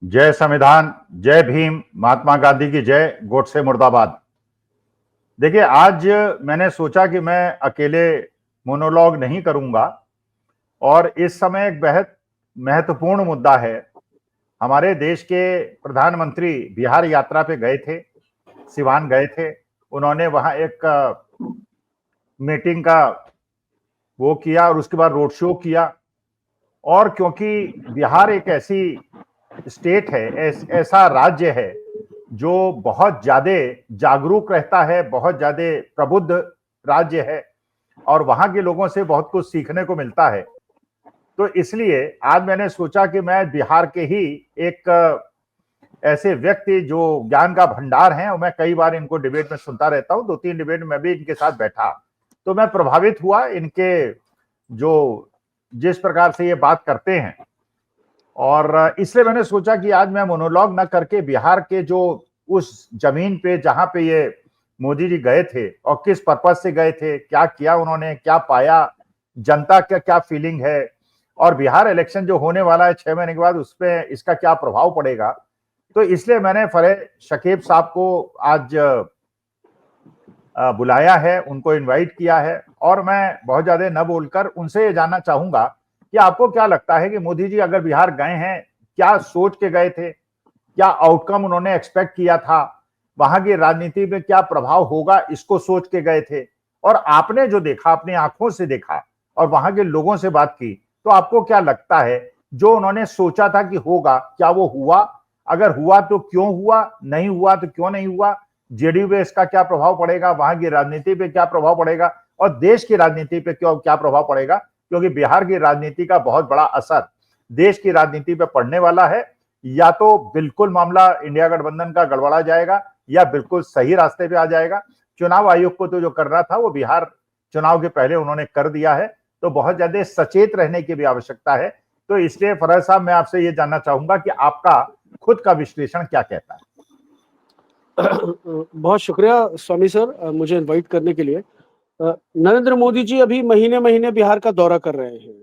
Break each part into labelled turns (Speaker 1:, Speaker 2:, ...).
Speaker 1: जय संविधान, जय भीम, महात्मा गांधी की जय, गोडसे मुर्दाबाद। देखिए, आज मैंने सोचा कि मैं अकेले मोनोलॉग नहीं करूंगा और इस समय एक बेहद महत्वपूर्ण मुद्दा है। हमारे देश के प्रधानमंत्री बिहार यात्रा पे गए थे, सिवान गए थे। उन्होंने वहां एक मीटिंग का वो किया और उसके बाद रोड शो किया। और क्योंकि बिहार एक ऐसी स्टेट है, ऐसा राज्य है जो बहुत ज्यादा जागरूक रहता है, बहुत ज्यादा प्रबुद्ध राज्य है और वहां के लोगों से बहुत कुछ सीखने को मिलता है। तो इसलिए आज मैंने सोचा कि मैं बिहार के ही एक ऐसे व्यक्ति जो ज्ञान का भंडार हैं, और मैं कई बार इनको डिबेट में सुनता रहता हूं, 2-3 डिबेट में मैं भी इनके साथ बैठा, तो मैं प्रभावित हुआ इनके जो जिस प्रकार से ये बात करते हैं। और इसलिए मैंने सोचा कि आज मैं मोनोलॉग न करके बिहार के जो उस जमीन पे जहां पे ये मोदी जी गए थे और किस पर्पज से गए थे, क्या किया उन्होंने, क्या पाया, जनता का क्या फीलिंग है, और बिहार इलेक्शन जो होने वाला है 6 महीने के बाद, उस पर इसका क्या प्रभाव पड़ेगा। तो इसलिए मैंने फरह शकीब साहब को आज बुलाया है, उनको इनवाइट किया है। और मैं बहुत ज्यादा न बोलकर उनसे ये जानना चाहूंगा कि आपको क्या लगता है कि मोदी जी अगर बिहार गए हैं, क्या सोच के गए थे, क्या आउटकम उन्होंने एक्सपेक्ट किया था, वहां की राजनीति में क्या प्रभाव होगा, इसको सोच के गए थे। और आपने जो देखा, अपनी आंखों से देखा और वहां के लोगों से बात की, तो आपको क्या लगता है जो उन्होंने सोचा था कि होगा, क्या वो हुआ? अगर हुआ तो क्यों हुआ, नहीं हुआ तो क्यों नहीं हुआ, जेडीयू पे इसका क्या प्रभाव पड़ेगा, वहां की राजनीति पे क्या प्रभाव पड़ेगा और देश की राजनीति पे क्या प्रभाव पड़ेगा? क्योंकि बिहार की राजनीति का बहुत बड़ा असर देश की राजनीति पे पड़ने वाला है। या तो बिल्कुल मामला इंडिया गठबंधन का गड़बड़ा जाएगा या बिल्कुल सही रास्ते पे आ जाएगा। चुनाव आयोग को तो जो करना था वो बिहार चुनाव के पहले उन्होंने कर दिया है, तो बहुत ज्यादा सचेत रहने की भी आवश्यकता है। तो इसलिए फरहद साहब, मैं आपसे ये जानना चाहूंगा कि आपका खुद का विश्लेषण क्या कहता है।
Speaker 2: बहुत शुक्रिया स्वामी सर, मुझे इनवाइट करने के लिए। नरेंद्र मोदी जी अभी महीने महीने बिहार का दौरा कर रहे हैं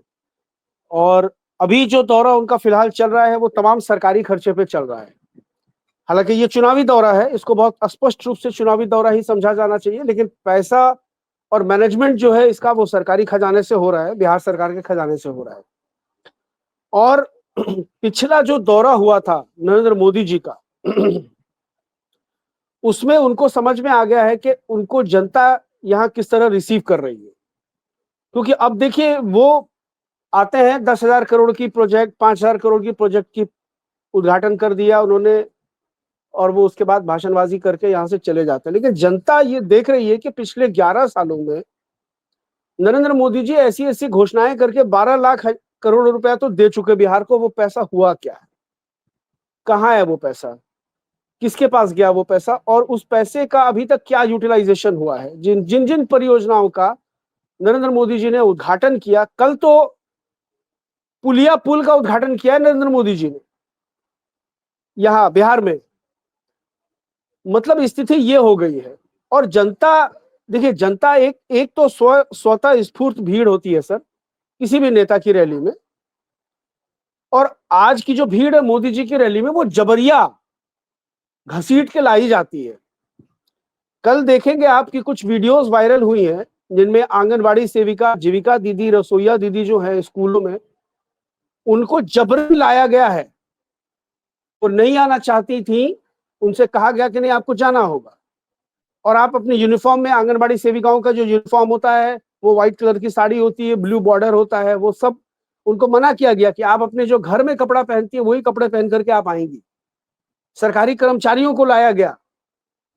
Speaker 2: और अभी जो दौरा उनका फिलहाल चल रहा है वो तमाम सरकारी खर्चे पे चल रहा है। हालांकि ये चुनावी दौरा है, इसको बहुत स्पष्ट रूप से चुनावी दौरा ही समझा जाना चाहिए, लेकिन पैसा और मैनेजमेंट जो है इसका वो सरकारी खजाने से हो रहा है, बिहार सरकार के खजाने से हो रहा है। और पिछला जो दौरा हुआ था नरेंद्र मोदी जी का उसमें उनको समझ में आ गया है कि उनको जनता यहाँ किस तरह रिसीव कर रही है। क्योंकि अब देखिए, वो आते हैं 10,000 करोड़ की प्रोजेक्ट, 5,000 करोड़ की प्रोजेक्ट की उद्घाटन कर दिया उन्होंने और वो उसके बाद भाषणबाजी करके यहाँ से चले जाते हैं। लेकिन जनता ये देख रही है कि पिछले 11 सालों में नरेंद्र मोदी जी ऐसी ऐसी घोषणाएं करके 12 लाख करोड़ रुपया तो दे चुके बिहार को। वो पैसा हुआ क्या है, कहाँ है वो पैसा, किसके पास गया वो पैसा, और उस पैसे का अभी तक क्या यूटिलाइजेशन हुआ है। जिन जिन जिन परियोजनाओं का नरेंद्र मोदी जी ने उद्घाटन किया, कल तो पुलिया पुल का उद्घाटन किया है नरेंद्र मोदी जी ने यहां बिहार में। मतलब स्थिति ये हो गई है। और जनता, देखिए जनता एक एक तो स्वतः स्फूर्त भीड़ होती है सर किसी भी नेता की रैली में, और आज की जो भीड़ है मोदी जी की रैली में वो जबरिया घसीट के लाई जाती है। कल देखेंगे आपकी कुछ वीडियोस वायरल हुई हैं जिनमें आंगनबाड़ी सेविका, जीविका दीदी, रसोईया दीदी जो है स्कूलों में, उनको जबरन लाया गया है। वो नहीं आना चाहती थी, उनसे कहा गया कि नहीं आपको जाना होगा। और आप अपनी यूनिफॉर्म में, आंगनबाड़ी सेविकाओं का जो यूनिफॉर्म होता है वो व्हाइट कलर की साड़ी होती है, ब्लू बॉर्डर होता है, वो सब उनको मना किया गया कि आप अपने जो घर में कपड़ा पहनती है वही कपड़े पहन करके आप आएंगी। सरकारी कर्मचारियों को लाया गया,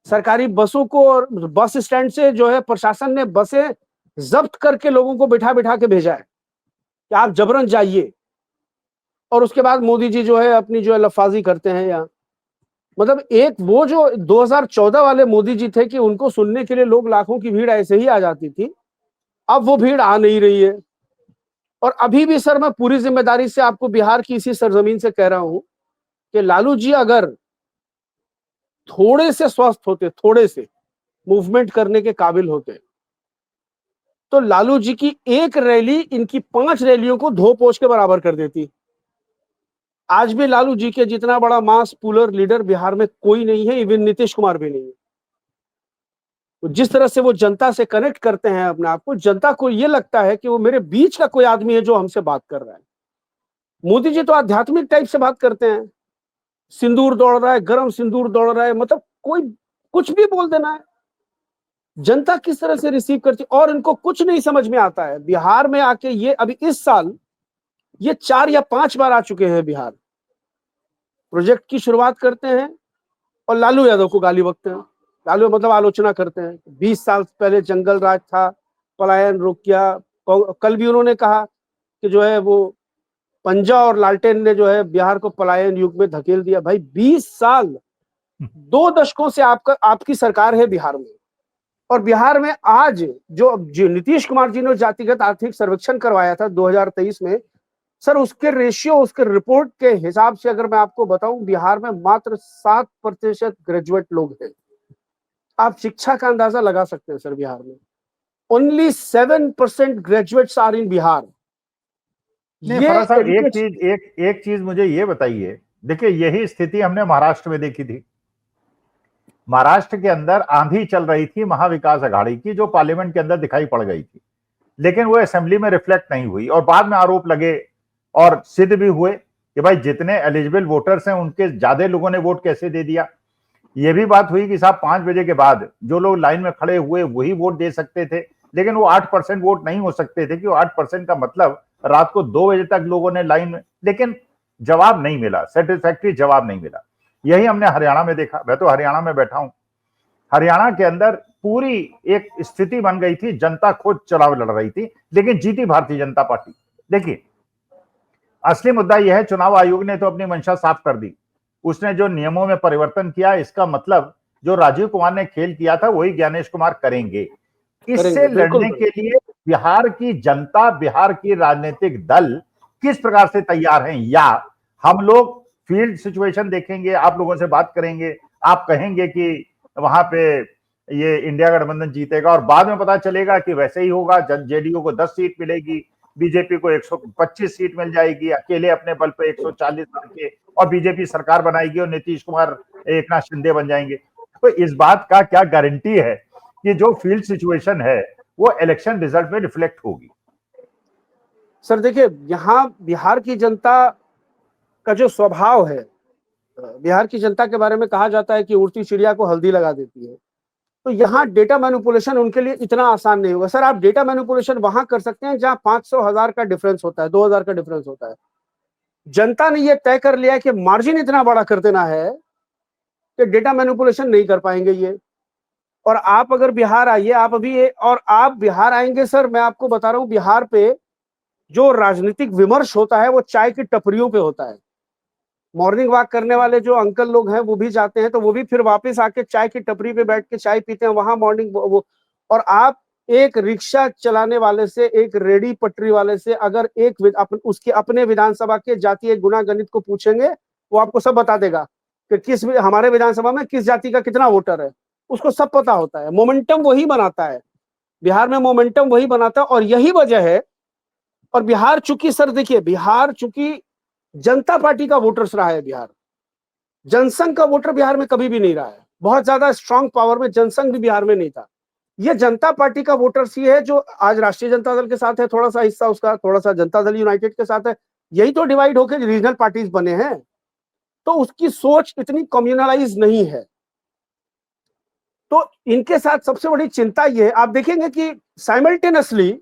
Speaker 2: सरकारी बसों को, और बस स्टैंड से जो है प्रशासन ने बसें जब्त करके लोगों को बिठा बिठा के भेजा है कि आप जबरन जाइए। और उसके बाद मोदी जी जो है अपनी जो है लफाजी करते हैं यहाँ। मतलब एक वो जो 2014 वाले मोदी जी थे कि उनको सुनने के लिए लोग लाखों की भीड़ ऐसे ही आ जाती थी, अब वो भीड़ आ नहीं रही है। और अभी भी सर मैं पूरी जिम्मेदारी से आपको बिहार की इसी सरजमीन से कह रहा हूं कि लालू जी अगर थोड़े से स्वस्थ होते, थोड़े से मूवमेंट करने के काबिल होते, तो लालू जी की एक रैली इनकी 5 रैलियों को धो पोछ के बराबर कर देती। आज भी लालू जी के जितना बड़ा मास पुलर लीडर बिहार में कोई नहीं है, इवन नीतीश कुमार भी नहीं है। तो जिस तरह से वो जनता से कनेक्ट करते हैं अपने आप को, जनता को ये लगता है कि वो मेरे बीच का कोई आदमी है जो हमसे बात कर रहा है। मोदी जी तो आध्यात्मिक टाइप से बात करते हैं, सिंदूर दौड़ रहा है, गरम सिंदूर दौड़ रहा है, मतलब कोई कुछ भी बोल देना है। जनता किस तरह से रिसीव करती, और इनको कुछ नहीं समझ में आता है। बिहार में आके ये अभी इस साल ये 4 या 5 बार आ चुके हैं बिहार। प्रोजेक्ट की शुरुआत करते हैं और लालू यादव को गाली बकते हैं, लालू मतलब आलोचना करते हैं। 20 साल पहले जंगल राज था, पलायन रोक किया। कल भी उन्होंने कहा कि जो है वो पंजा और लालटेन ने जो है बिहार को पलायन युग में धकेल दिया। भाई 20 साल, 2 दशकों से आपकी सरकार है बिहार में, और बिहार में आज जो नीतीश कुमार जी ने जातिगत आर्थिक सर्वेक्षण करवाया था 2023 में, सर उसके रेशियो, उसके रिपोर्ट के हिसाब से अगर मैं आपको बताऊं, बिहार में मात्र 7% ग्रेजुएट लोग हैं। आप शिक्षा का अंदाजा लगा सकते हैं सर। बिहार में only 7% graduates are in Bihar.
Speaker 1: नहीं फराज साहब, एक चीज मुझे ये बताइए। देखिए, यही स्थिति हमने महाराष्ट्र में देखी थी। महाराष्ट्र के अंदर आंधी चल रही थी महाविकास अघाड़ी की, जो पार्लियामेंट के अंदर दिखाई पड़ गई थी, लेकिन वो असेंबली में रिफ्लेक्ट नहीं हुई। और बाद में आरोप लगे और सिद्ध भी हुए कि भाई जितने एलिजिबल वोटर्स हैं उनके ज्यादा लोगों ने वोट कैसे दे दिया। ये भी बात हुई कि साहब 5 बजे के बाद जो लोग लाइन में खड़े हुए वही वोट दे सकते थे, लेकिन वो 8% वोट नहीं हो सकते थे, कि वो 8% का मतलब रात को 2 बजे तक लोगों ने लाइन में, लेकिन जवाब नहीं मिला, सेटिस्फैक्ट्री जवाब नहीं मिला। यही हमने हरियाणा में देखा। मैं तो हरियाणा में बैठा हूं। हरियाणा के अंदर पूरी एक स्थिति बन गई थी, जनता खुद चुनाव लड़ रही थी, लेकिन जीती भारतीय जनता पार्टी। देखिए, असली मुद्दा यह है, चुनाव आयोग ने तो अपनी मंशा साफ कर दी। उसने जो नियमों में परिवर्तन किया, इसका मतलब जो राजीव कुमार ने खेल किया था वही ज्ञानेश कुमार करेंगे। इससे लड़ने के लिए बिहार की जनता, बिहार की राजनीतिक दल किस प्रकार से तैयार हैं, या हम लोग फील्ड सिचुएशन देखेंगे, आप लोगों से बात करेंगे, आप कहेंगे कि वहां पे ये इंडिया गठबंधन जीतेगा, और बाद में पता चलेगा कि वैसे ही होगा, जेडीयू को 10 सीट मिलेगी, बीजेपी को 125 सीट मिल जाएगी, अकेले अपने बल पे 140 के, और बीजेपी सरकार बनाएगी और नीतीश कुमार एकनाथ शिंदे बन जाएंगे। तो इस बात का क्या गारंटी है कि जो फील्ड सिचुएशन है वो इलेक्शन रिजल्ट में रिफ्लेक्ट होगी?
Speaker 2: सर देखिए, यहाँ बिहार की जनता का जो स्वभाव है, बिहार की जनता के बारे में कहा जाता है कि उड़ती चिड़िया को हल्दी लगा देती है। तो यहाँ डेटा मैनिपुलेशन उनके लिए इतना आसान नहीं होगा। सर आप डेटा मैनिपुलेशन वहां कर सकते हैं जहां 500,000 का डिफरेंस होता है, 2,000 का डिफरेंस होता है। जनता ने यह तय कर लिया कि मार्जिन इतना बड़ा कर देना है कि डेटा मैनिपुलेशन नहीं कर पाएंगे ये। और आप अगर बिहार आइए, आप अभी, और आप बिहार आएंगे सर, मैं आपको बता रहा हूं, बिहार पे जो राजनीतिक विमर्श होता है वो चाय की टपरियों पे होता है। मॉर्निंग वॉक करने वाले जो अंकल लोग हैं वो भी जाते हैं, तो वो भी फिर वापस आके चाय की टपरी पे बैठ के चाय पीते हैं, वहां मॉर्निंग वो। और आप एक रिक्शा चलाने वाले से, एक रेडी पटरी वाले से अगर उसके अपने विधानसभा के जातीय गुणागणित को पूछेंगे, वो आपको सब बता देगा कि हमारे विधानसभा में किस जाति का कितना वोटर है, उसको सब पता होता है। मोमेंटम वही बनाता है, बिहार में मोमेंटम वही बनाता है, और यही वजह है। और बिहार चूंकि सर देखिए, बिहार चूंकि जनता पार्टी का वोटर्स रहा है, बिहार जनसंघ का वोटर बिहार में कभी भी नहीं रहा है। बहुत ज्यादा स्ट्रांग पावर में जनसंघ भी बिहार में नहीं था। ये जनता पार्टी का वोटर्स ही है जो आज राष्ट्रीय जनता दल के साथ है, थोड़ा सा हिस्सा उसका, थोड़ा सा जनता दल यूनाइटेड के साथ है। यही तो डिवाइड होकर रीजनल पार्टीज बने हैं। तो उसकी सोच इतनी कम्युनलाइज नहीं है। तो इनके साथ सबसे बड़ी चिंता ये है, आप देखेंगे कि साइमल्टेनियसली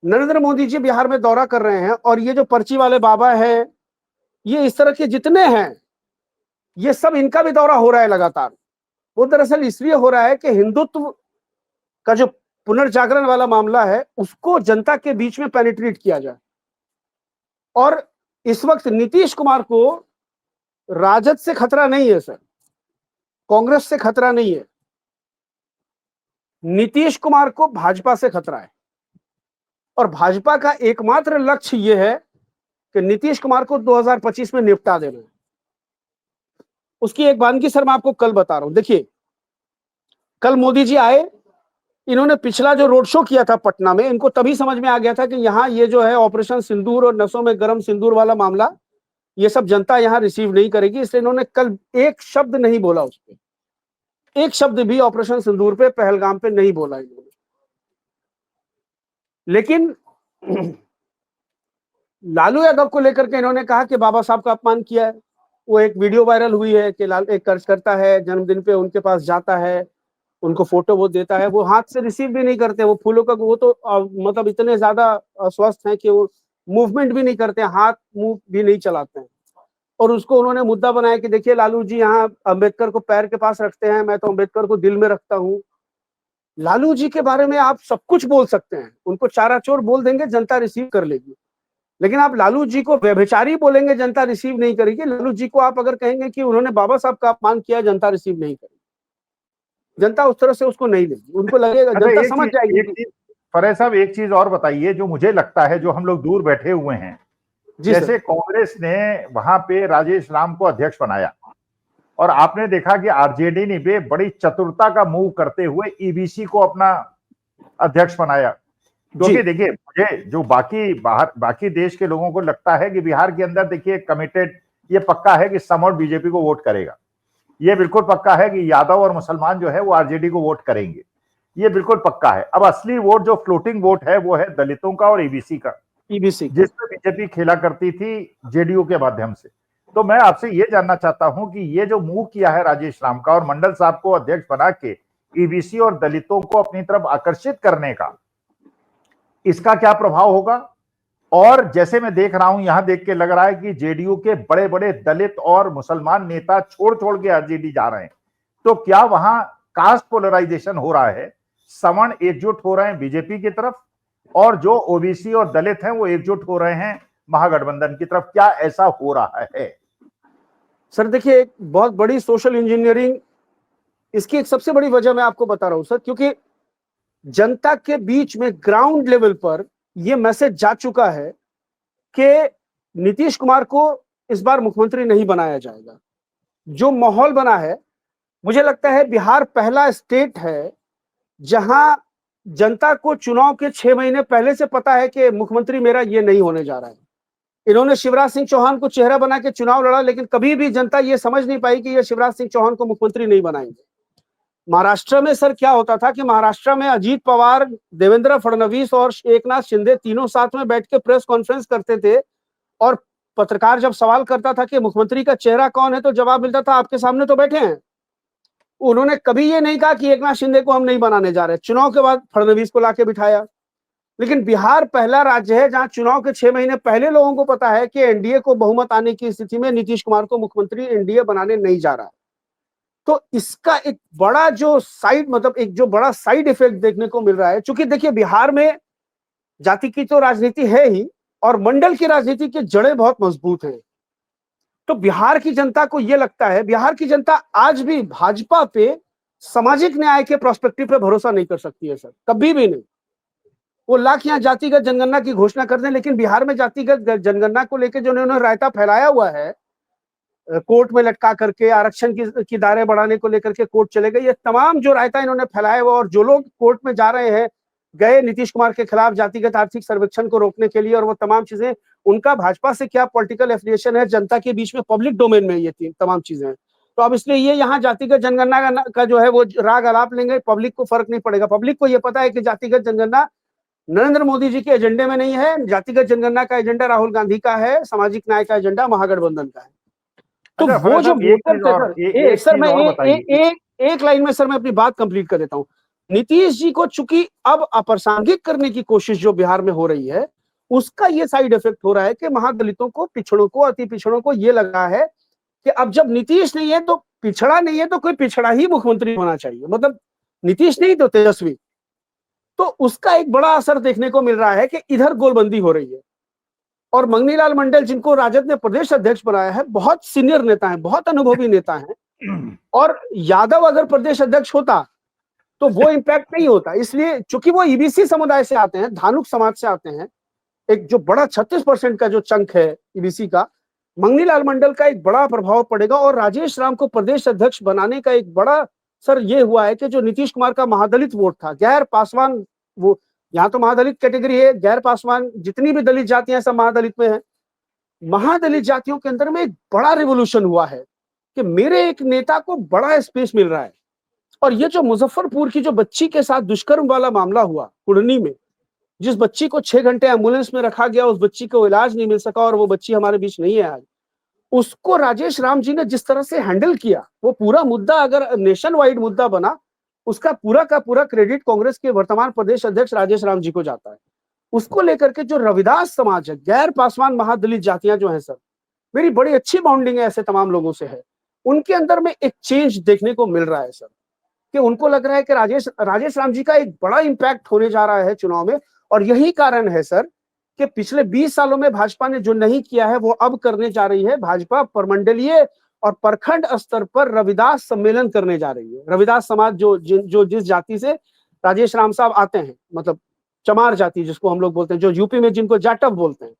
Speaker 2: नरेंद्र मोदी जी बिहार में दौरा कर रहे हैं, और ये जो पर्ची वाले बाबा हैं, ये इस तरह के जितने हैं, ये सब इनका भी दौरा हो रहा है लगातार। वो दरअसल इसलिए हो रहा है कि हिंदुत्व का जो पुनर्जागरण वाला मामला है उसको जनता के बीच में पेनिट्रेट किया जाए। और इस वक्त नीतीश कुमार को राजद से खतरा नहीं है सर, कांग्रेस से खतरा नहीं है, नीतीश कुमार को भाजपा से खतरा है। और भाजपा का एकमात्र लक्ष्य यह है कि नीतीश कुमार को 2025 में निपटा देना है। उसकी एक वानगी सर मैं आपको कल बता रहा हूं। देखिए, कल मोदी जी आए, इन्होंने पिछला जो रोड शो किया था पटना में, इनको तभी समझ में आ गया था कि यहाँ ये जो है ऑपरेशन सिंदूर और नसों में गरम सिंदूर वाला मामला, ये सब जनता यहाँ रिसीव नहीं करेगी, इसलिए इन्होंने कल एक शब्द नहीं बोला उस पर, एक शब्द भी ऑपरेशन सिंदूर पे, पहलगाम पे नहीं बोला इन्होंने। लेकिन लालू यादव को लेकर के इन्होंने कहा कि बाबा साहब का अपमान किया है। वो एक वीडियो वायरल हुई है कि एक कार्यकर्ता है, जन्मदिन पे उनके पास जाता है, उनको फोटो वो देता है, वो हाथ से रिसीव भी नहीं करते, वो फूलों का, वो तो मतलब इतने ज्यादा अस्वस्थ हैं कि वो मूवमेंट भी नहीं करते, हाथ मुंह भी नहीं चलाते हैं। और उसको उन्होंने मुद्दा बनाया कि देखिए लालू जी यहाँ अंबेडकर को पैर के पास रखते हैं, मैं तो अंबेडकर को दिल में रखता हूँ। लालू जी के बारे में आप सब कुछ बोल सकते हैं, उनको चाराचोर बोल देंगे, जनता रिसीव कर लेगी। लेकिन आप लालू जी को व्यभिचारी बोलेंगे, जनता रिसीव नहीं करेगी। लालू जी को आप अगर कहेंगे कि उन्होंने बाबा साहब का अपमान किया, जनता रिसीव नहीं करेगी। जनता उस तरह से उसको नहीं लेगी, उनको लगेगा, जनता समझ जाएगी।
Speaker 1: फरेज साहब एक चीज और बताइए, जो मुझे लगता है, जो हम लोग दूर बैठे हुए हैं, जैसे कांग्रेस ने वहां पे राजेश राम को अध्यक्ष बनाया और आपने देखा कि आरजेडी ने भी बड़ी चतुरता का मूव करते हुए ईबीसी को अपना अध्यक्ष बनाया। क्योंकि देखिए, मुझे जो बाकी देश के लोगों को लगता है कि बिहार के अंदर देखिए कमिटेड, ये पक्का है कि समोट बीजेपी को वोट करेगा, ये बिल्कुल पक्का है कि यादव और मुसलमान जो है वो आरजेडी को वोट करेंगे, ये बिल्कुल पक्का है। अब असली वोट, जो फ्लोटिंग वोट है, वो है दलितों का और ईबीसी का, जिसमें बीजेपी खेला करती थी जेडीयू के माध्यम से। तो मैं आपसे ये जानना चाहता हूं कि ये जो मूव किया है राजेश राम का और मंडल साहब को अध्यक्ष बना के ईबीसी और दलितों को अपनी तरफ आकर्षित करने का, इसका क्या प्रभाव होगा? और जैसे मैं देख रहा हूं, यहां देख के लग रहा है कि जेडीयू के बड़े बड़े दलित और मुसलमान नेता छोड़ छोड़ के आरजेडी जा रहे हैं, तो क्या वहां कास्ट पोलराइजेशन हो रहा है? सवर्ण एकजुट हो रहे हैं बीजेपी की तरफ और जो ओबीसी और दलित हैं वो एकजुट हो रहे हैं महागठबंधन की तरफ। क्या ऐसा हो रहा है?
Speaker 2: सर देखिए, एक बहुत बड़ी सोशल इंजीनियरिंग, इसकी एक सबसे बड़ी वजह मैं आपको बता रहा हूं सर, क्योंकि जनता के बीच में ग्राउंड लेवल पर यह मैसेज जा चुका है कि नीतीश कुमार को इस बार मुख्यमंत्री नहीं बनाया जाएगा। जो माहौल बना है, मुझे लगता है बिहार पहला स्टेट है जहां जनता को चुनाव के 6 महीने पहले से पता है कि मुख्यमंत्री मेरा ये नहीं होने जा रहा है। इन्होंने शिवराज सिंह चौहान को चेहरा बना के चुनाव लड़ा, लेकिन कभी भी जनता ये समझ नहीं पाई कि ये शिवराज सिंह चौहान को मुख्यमंत्री नहीं बनाएंगे। महाराष्ट्र में सर क्या होता था कि महाराष्ट्र में अजीत पवार, देवेंद्र फडणवीस और एकनाथ शिंदे तीनों साथ में बैठ के प्रेस कॉन्फ्रेंस करते थे और पत्रकार जब सवाल करता था कि मुख्यमंत्री का चेहरा कौन है, तो जवाब मिलता था आपके सामने तो बैठे हैं। उन्होंने कभी ये नहीं कहा कि एकनाथ शिंदे को हम नहीं बनाने जा रहे। चुनाव के बाद फडणवीस को लाके बिठाया। लेकिन बिहार पहला राज्य है जहां चुनाव के 6 महीने पहले लोगों को पता है कि एनडीए को बहुमत आने की स्थिति में नीतीश कुमार को मुख्यमंत्री एनडीए बनाने नहीं जा रहा है। तो इसका एक बड़ा जो साइड, मतलब एक जो बड़ा साइड इफेक्ट देखने को मिल रहा है। चूंकि देखिए बिहार में जाति की तो राजनीति है ही और मंडल की राजनीति की जड़ें बहुत मजबूत हैं। तो बिहार की जनता को यह लगता है, बिहार की जनता आज भी भाजपा पे सामाजिक न्याय के प्रोस्पेक्टिव पे भरोसा नहीं कर सकती है सर, कभी भी नहीं। वो लाख यहाँ जातिगत जनगणना की घोषणा कर दें, लेकिन बिहार में जातिगत जनगणना को लेकर जो उन्होंने रायता फैलाया हुआ है, कोर्ट में लटका करके आरक्षण की दायरे बढ़ाने को लेकर के कोर्ट चले गए, ये तमाम जो रायता इन्होंने फैलाया हुआ, और जो लोग कोर्ट में जा रहे हैं, गए नीतीश कुमार के खिलाफ जातिगत आर्थिक सर्वेक्षण को रोकने के लिए, और वो तमाम चीजें, उनका भाजपा से क्या पॉलिटिकल एफिलिएशन है, जनता के बीच में पब्लिक डोमेन में ये तमाम चीजें हैं। तो अब इसलिए ये यहाँ जातिगत जनगणना का जो है वो राग अलाप लेंगे, पब्लिक को फर्क नहीं पड़ेगा। पब्लिक को ये पता है कि जातिगत जनगणना नरेंद्र मोदी जी के एजेंडे में नहीं है, जातिगत जनगणना का एजेंडा राहुल गांधी का है, सामाजिक न्याय का एजेंडा महागठबंधन का है। तो वो जो वोटर सर, मैं एक लाइन में सर मैं अपनी बात कंप्लीट कर देता हूं। नीतीश जी को चूंकि अब अप्रासंगिक करने की कोशिश जो बिहार में हो रही है, उसका ये साइड इफेक्ट हो रहा है कि महादलितों को, पिछड़ों को, अति पिछड़ों को ये लगा है कि अब जब नीतीश नहीं है तो पिछड़ा नहीं है, तो कोई पिछड़ा ही मुख्यमंत्री होना चाहिए, मतलब नीतीश नहीं तो तेजस्वी। तो उसका एक बड़ा असर देखने को मिल रहा है कि इधर गोलबंदी हो रही है। और मंगनीलाल मंडल, जिनको राजद ने प्रदेश अध्यक्ष बनाया है, बहुत सीनियर नेता हैं, बहुत अनुभवी नेता हैं, और यादव अगर प्रदेश अध्यक्ष होता तो वो इंपैक्ट नहीं होता। इसलिए चूंकि वो ईबीसी समुदाय से आते हैं, धानुक समाज से आते हैं, एक जो बड़ा 36% का जो चंक है ईबीसी का, मंगनीलाल मंडल का एक बड़ा प्रभाव पड़ेगा। और राजेश राम को प्रदेश अध्यक्ष बनाने का एक बड़ा सर ये हुआ है कि जो नीतीश कुमार का महादलित वोट था, गैर पासवान, वो यहाँ तो महादलित कैटेगरी है, गैर पासवान जितनी भी दलित जातियां सब महादलित में है, महादलित जातियों के अंदर में एक बड़ा रिवॉल्यूशन हुआ है कि मेरे एक नेता को बड़ा स्पेस मिल रहा है। और ये जो मुजफ्फरपुर की जो बच्ची के साथ दुष्कर्म वाला मामला हुआ कुढ़नी में, जिस बच्ची को 6 घंटे एम्बुलेंस में रखा गया, उस बच्ची को इलाज नहीं मिल सका और वो बच्ची हमारे बीच नहीं है आज। उसको राजेश राम जी ने जिस तरह से हैंडल किया, वो पूरा मुद्दा अगर नेशन वाइड मुद्दा बना, उसका पूरा का पूरा क्रेडिट कांग्रेस के वर्तमान प्रदेश अध्यक्ष राजेश राम जी को जाता है। उसको लेकर के जो रविदास समाज है, गैर पासवान महादलित जातियां जो हैं सर, मेरी बड़ी अच्छी बॉन्डिंग है ऐसे तमाम लोगों से है। उनके अंदर में एक चेंज देखने को मिल रहा है सर, कि उनको लग रहा है कि राजेश राम जी का एक बड़ा इंपैक्ट होने जा रहा है चुनाव में। और यही कारण है सर कि पिछले 20 सालों में भाजपा ने जो नहीं किया है वो अब करने जा रही है। भाजपा परमंडलीय और प्रखंड स्तर पर रविदास सम्मेलन करने जा रही है। रविदास समाज जो जिस जाति से राजेश राम साहब आते हैं, मतलब चमार जाति जिसको हम लोग बोलते हैं, जो यूपी में जिनको जाटव बोलते हैं,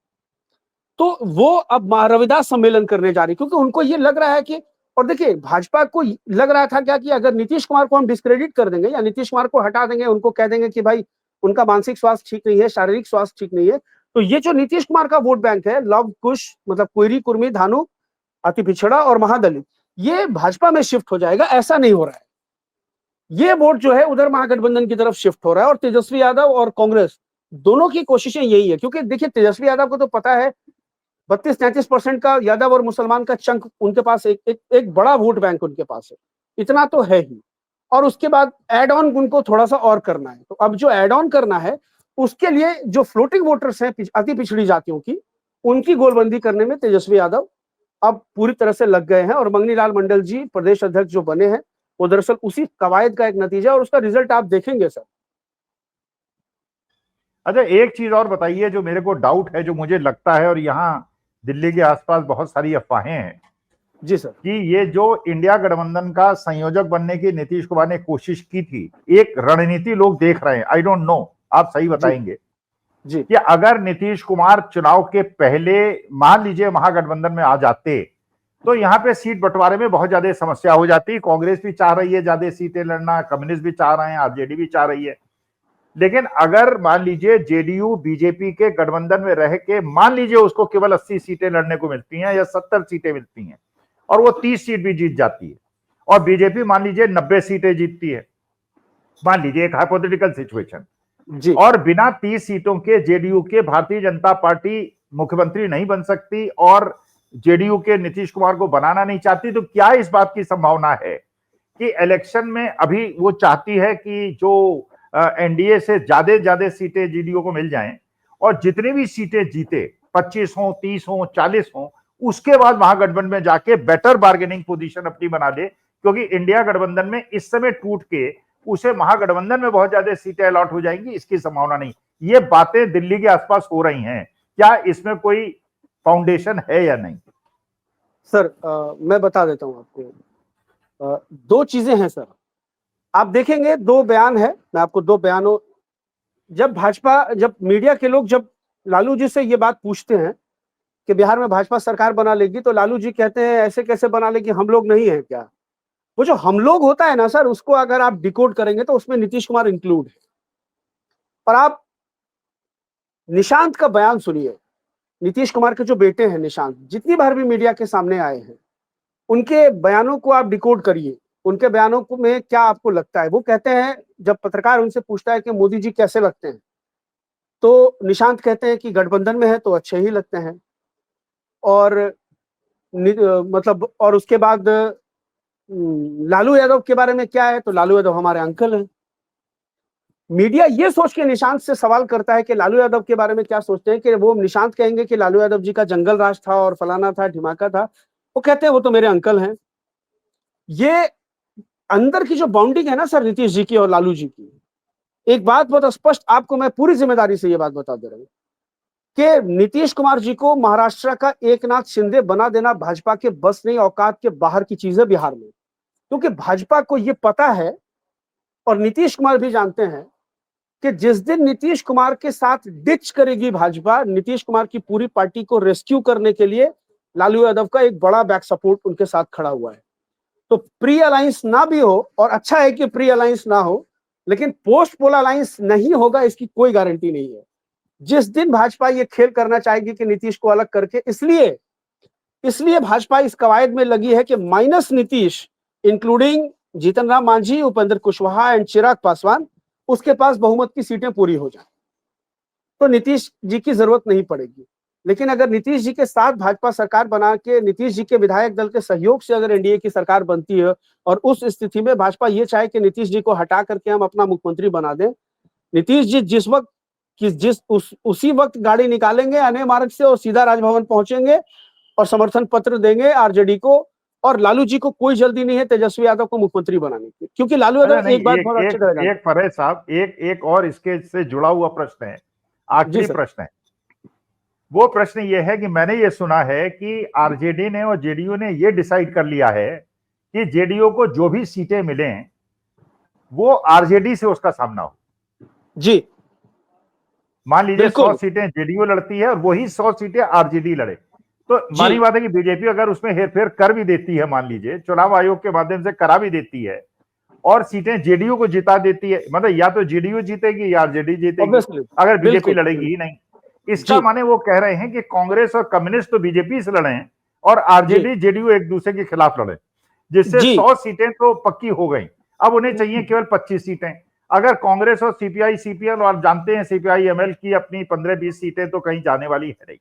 Speaker 2: तो वो अब रविदास सम्मेलन करने जा रही है, क्योंकि उनको ये लग रहा है कि, और देखिए भाजपा को लग रहा था क्या कि अगर नीतीश कुमार को हम डिस्क्रेडिट कर देंगे या नीतीश कुमार को हटा देंगे, उनको कह देंगे कि भाई उनका मानसिक स्वास्थ्य ठीक नहीं है, शारीरिक स्वास्थ्य ठीक नहीं है, तो ये जो नीतीश कुमार का वोट बैंक है, लव कुश मतलब कोयरी कुर्मी धानु अति पिछड़ा और महादलित, ये भाजपा में शिफ्ट हो जाएगा। ऐसा नहीं हो रहा है। ये वोट जो है उधर महागठबंधन की तरफ शिफ्ट हो रहा है। और तेजस्वी यादव और कांग्रेस दोनों की कोशिशें यही है, क्योंकि देखिए तेजस्वी यादव को तो पता है 32-33% का यादव और मुसलमान का चंक उनके पास एक बड़ा वोट बैंक उनके पास है, इतना तो है ही। और उसके बाद एड ऑन उनको थोड़ा सा और करना है। तो अब जो एड ऑन करना है उसके लिए जो फ्लोटिंग वोटर्स हैं अति पिछड़ी जातियों की, उनकी गोलबंदी करने में तेजस्वी यादव अब पूरी तरह से लग गए हैं। और मंगनी लाल मंडल जी प्रदेश अध्यक्ष जो बने हैं, वो दरअसल उसी कवायद का एक नतीजा और उसका रिजल्ट आप देखेंगे सर।
Speaker 1: अच्छा, एक चीज और बताइए जो मेरे को डाउट है, जो मुझे लगता है, और यहाँ दिल्ली के आसपास बहुत सारी अफवाहें हैं
Speaker 2: जी सर,
Speaker 1: कि ये जो इंडिया गठबंधन का संयोजक बनने की नीतीश कुमार ने कोशिश की थी, एक रणनीति लोग देख रहे हैं, आई डोंट नो, आप सही बताएंगे
Speaker 2: जी
Speaker 1: कि अगर नीतीश कुमार चुनाव के पहले मान लीजिए महागठबंधन में आ जाते तो यहाँ पे सीट बंटवारे में बहुत ज्यादा समस्या हो जाती। कांग्रेस भी चाह रही है ज्यादा सीटें लड़ना, कम्युनिस्ट भी चाह रहे हैं, आरजेडी भी चाह रही है। लेकिन अगर मान लीजिए जेडीयू बीजेपी के गठबंधन में रह के मान लीजिए उसको केवल 80 सीटें लड़ने को मिलती हैं या 70 सीटें मिलती हैं और वो 30 सीट भी जीत जाती है, और बीजेपी मान लीजिए 90 सीटें जीतती है, मान लीजिए एक हाइपोथेटिकल सिचुएशन,
Speaker 2: जी,
Speaker 1: और बिना 30 सीटों के जेडीयू के भारतीय जनता पार्टी मुख्यमंत्री नहीं बन सकती और जेडीयू के नीतीश कुमार को बनाना नहीं चाहती, तो क्या इस बात की संभावना है कि इलेक्शन में अभी वो चाहती है कि जो एनडीए से ज्यादा सीटें जेडीयू को मिल जाएं और जितनी भी सीटें जीते 25 हो, 30 हो, 40 हो, उसके बाद महागठबंधन में जाके बेटर बार्गेनिंग पोजीशन अपनी बना दे, क्योंकि इंडिया गठबंधन में इस समय टूट के उसे महागठबंधन में बहुत ज्यादा सीटें अलॉट हो जाएंगी, इसकी संभावना नहीं। ये बातें दिल्ली के आसपास हो रही हैं, क्या इसमें कोई फाउंडेशन है या नहीं?
Speaker 2: सर मैं बता देता हूं आपको। दो चीजें हैं सर, आप देखेंगे दो बयान है, मैं आपको दो बयानों, जब मीडिया के लोग जब लालू जी से ये बात पूछते हैं कि बिहार में भाजपा सरकार बना लेगी, तो लालू जी कहते हैं ऐसे कैसे बना लेगी, हम लोग नहीं है क्या। वो जो हम लोग होता है ना सर, उसको अगर आप डिकोड करेंगे तो उसमें नीतीश कुमार इंक्लूड है। और आप निशांत का बयान सुनिए, नीतीश कुमार के जो बेटे हैं निशांत, जितनी बार भी मीडिया के सामने आए हैं, उनके बयानों को आप डिकोड करिए। उनके बयानों को में क्या आपको लगता है, वो कहते हैं, जब पत्रकार उनसे पूछता है कि मोदी जी कैसे लगते हैं, तो निशांत कहते हैं कि गठबंधन में है तो अच्छे ही लगते हैं। और मतलब, और उसके बाद लालू यादव के बारे में क्या है, तो लालू यादव हमारे अंकल हैं। मीडिया ये सोच के निशांत से सवाल करता है कि लालू यादव के बारे में क्या सोचते हैं, कि वो निशांत कहेंगे कि लालू यादव जी का जंगल राज था और फलाना था ढिमाका था, वो कहते हैं वो तो मेरे अंकल हैं। ये अंदर की जो बाउंडिंग है ना सर नीतीश जी की और लालू जी की, एक बात बहुत स्पष्ट आपको मैं पूरी जिम्मेदारी से ये बात बता दे रहा हूं कि नीतीश कुमार जी को महाराष्ट्र का एकनाथ शिंदे बना देना भाजपा के बस नहीं, औकात के बाहर की चीज है बिहार में। क्योंकि भाजपा को ये पता है और नीतीश कुमार भी जानते हैं कि जिस दिन नीतीश कुमार के साथ डिच करेगी भाजपा, नीतीश कुमार की पूरी पार्टी को रेस्क्यू करने के लिए लालू यादव का एक बड़ा बैक सपोर्ट उनके साथ खड़ा हुआ है। तो प्री अलायंस ना भी हो, और अच्छा है कि प्री अलायंस ना हो, लेकिन पोस्ट पोल अलायंस नहीं होगा इसकी कोई गारंटी नहीं है। जिस दिन भाजपा ये खेल करना चाहेगी कि नीतीश को अलग करके, इसलिए भाजपा इस कवायद में लगी है कि minus Nitish, including Jitan Ram Manjhi, Upendra Kushwaha and Chirag Paswan, उसके पास बहुमत की सीटें पूरी हो जाए तो नीतीश जी की जरूरत नहीं पड़ेगी। लेकिन अगर नीतीश जी के साथ भाजपा सरकार बना के नीतीश जी के विधायक दल के सहयोग से अगर एनडीए की सरकार बनती है और उस स्थिति में भाजपा ये चाहे कि नीतीश जी को हटा करके हम अपना मुख्यमंत्री बना दें, नीतीश जी उसी वक्त गाड़ी निकालेंगे अन्य मार्ग से और सीधा राजभवन पहुंचेंगे और समर्थन पत्र देंगे आरजेडी को। और लालू जी को कोई जल्दी नहीं है तेजस्वी यादव को मुख्यमंत्री बनाने की, क्योंकि लालू यादव एक बात बहुत अच्छी तरह जानते हैं।
Speaker 1: एक फरेज साहब, एक और इसके से जुड़ा हुआ प्रश्न है, आखिरी प्रश्न है। वो प्रश्न ये है कि मैंने ये सुना है कि आरजेडी ने और जेडीयू ने ये डिसाइड कर लिया है कि जेडीयू को जो भी सीटें मिले वो आरजेडी से उसका सामना हो।
Speaker 2: जी,
Speaker 1: मान लीजिए 100 सीटें जेडीयू लड़ती है और वही 100 सीटें आरजेडी लड़े, तो मानी बात है कि बीजेपी अगर उसमें हेरफेर कर भी देती है, मान लीजिए चुनाव आयोग के माध्यम से करा भी देती है और सीटें जेडीयू को जिता देती है, मतलब या तो जेडीयू जीतेगी या आरजेडी जीतेगी, अगर बीजेपी लड़ेगी ही नहीं। इसका माने वो कह रहे हैं कि कांग्रेस और कम्युनिस्ट तो बीजेपी से लड़े और आरजेडी जेडीयू एक दूसरे के खिलाफ लड़े, जिससे 100 सीटें तो पक्की हो गई। अब उन्हें चाहिए केवल 25 सीटें। अगर कांग्रेस और सीपीआई सीपीएल, और जानते हैं सीपीआई एमएल की अपनी 15-20 सीटें तो कहीं जाने वाली है नहीं,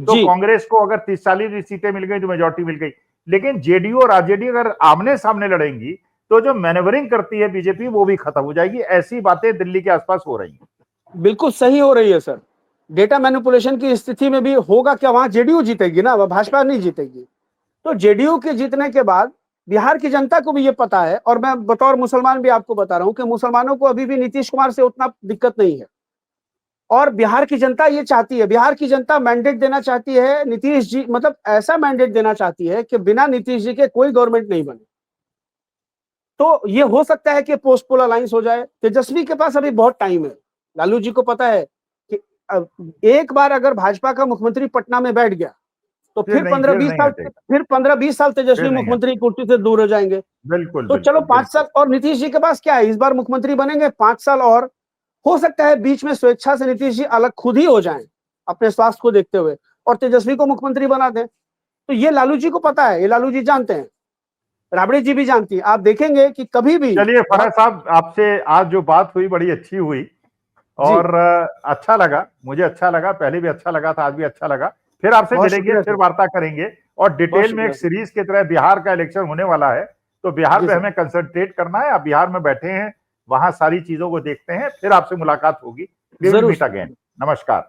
Speaker 1: तो कांग्रेस को अगर 30-40 सीटें मिल गई तो मेजोरिटी मिल गई। लेकिन जेडीयू और आरजेडी अगर आमने सामने लड़ेंगी तो जो मैनेवरिंग करती है बीजेपी वो भी खत्म हो जाएगी। ऐसी बातें दिल्ली के आसपास हो रही हैं।
Speaker 2: बिल्कुल सही हो रही है सर। डेटा मैनिपुलेशन की स्थिति में भी होगा क्या, वहां जेडीयू जीतेगी ना, भाजपा नहीं जीतेगी। तो जेडीयू के जीतने के बाद बिहार की जनता को भी ये पता है, और मैं बतौर मुसलमान भी आपको बता रहा हूं कि मुसलमानों को अभी भी नीतीश कुमार से उतना दिक्कत नहीं है। और बिहार की जनता ये चाहती है, बिहार की जनता मैंडेट देना चाहती है नीतीश जी, मतलब ऐसा मैंडेट देना चाहती है कि बिना नीतीश जी के कोई गवर्नमेंट नहीं बने। तो ये हो सकता है कि पोस्ट पोल अलायंस हो जाए। तेजस्वी के पास अभी बहुत टाइम है। लालू जी को पता है कि एक बार अगर भाजपा का मुख्यमंत्री पटना में बैठ गया तो फिर 15-20 साल तेजस्वी मुख्यमंत्री कुर्सी से दूर हो जाएंगे।
Speaker 1: बिल्कुल।
Speaker 2: तो चलो 5 साल और नीतीश जी के पास क्या है, इस बार मुख्यमंत्री बनेंगे, 5 साल और हो सकता है बीच में स्वेच्छा से नीतीश जी अलग खुद ही हो जाएं अपने स्वास्थ्य को देखते हुए और तेजस्वी को मुख्यमंत्री बना दें। तो ये लालू जी को पता है, ये लालू जी जानते हैं, राबड़ी जी भी जानती है। आप देखेंगे कि कभी भी।
Speaker 1: चलिए फराज साहब, आपसे आज जो बात हुई बड़ी अच्छी हुई और अच्छा लगा, मुझे अच्छा लगा, पहले भी अच्छा लगा था, आज भी अच्छा लगा। फिर आपसे मिलेंगे, फिर वार्ता करेंगे और डिटेल में एक सीरीज की तरह। बिहार का इलेक्शन होने वाला है तो बिहार पे हमें कंसंट्रेट करना है। आप बिहार में बैठे हैं, वहां सारी चीजों को देखते हैं, फिर आपसे मुलाकात होगी। We will meet again. नमस्कार।